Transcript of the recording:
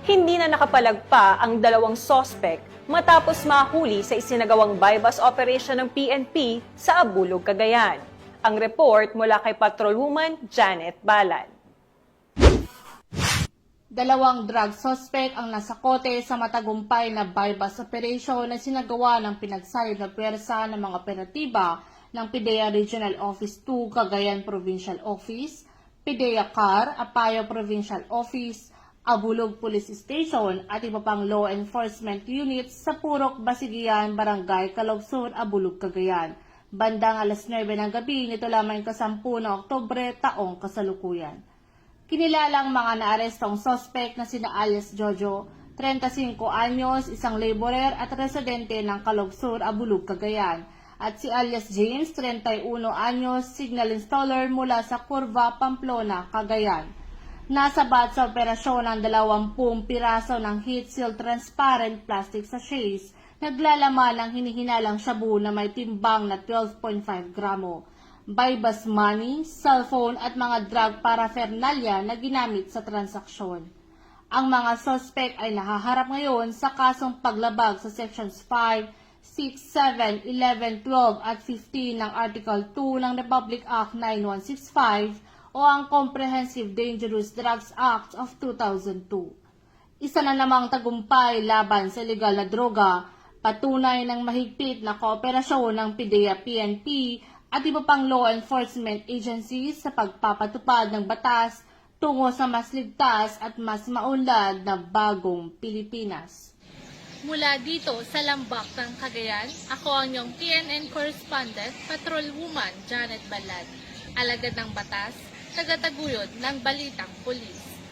Hindi na nakapalagpa ang dalawang sospek matapos mahuli sa isinagawang bypass operation ng PNP sa Abulog, Cagayan. Ang report mula kay Patrolwoman Janet Balan. Dalawang drug suspect ang nasa kote sa matagumpay na bypass operation na sinagawa ng pinagsayod na pwersa ng mga operatiba ng PIDEA Regional Office 2 Cagayan Provincial Office, PIDEA CAR, Apayao Provincial Office, Abulog Police Station at iba pang law enforcement units sa Purok, Basigian, Barangay Caloob, Abulog, Cagayan. Bandang alas 9 ng gabi, nito lamang kasampu ng Oktubre taong kasalukuyan. Kinilalang mga naarestong sospek na sina alias Jojo, 35 anyos, isang laborer at residente ng Caloob Sur, Abulog, Cagayan, at si alias James, 31 anyos, signal installer mula sa Curva, Pamplona, Cagayan. Nasabat sa operasyon ang 20 piraso ng heat-seal transparent plastic sachets, naglalaman ng hinihinalang shabu na may timbang na 12.5 gramo, bypass money, cellphone at mga drug paraphernalia na ginamit sa transaksyon. Ang mga suspect ay nahaharap ngayon sa kasong paglabag sa Sections 5, 6, 7, 11, 12 at 15 ng Article 2 ng Republic Act 9165 o ang Comprehensive Dangerous Drugs Act of 2002. Isa na namang tagumpay laban sa illegal na droga, patunay ng mahigpit na kooperasyon ng PIDEA-PNP at iba pang law enforcement agencies sa pagpapatupad ng batas tungo sa mas ligtas at mas maunlad na bagong Pilipinas. Mula dito sa Lambak ng Cagayan, ako ang iyong PNN correspondent, Patrolwoman Janet Balan, alagad ng batas, tagataguyod ng Balitang Pulis.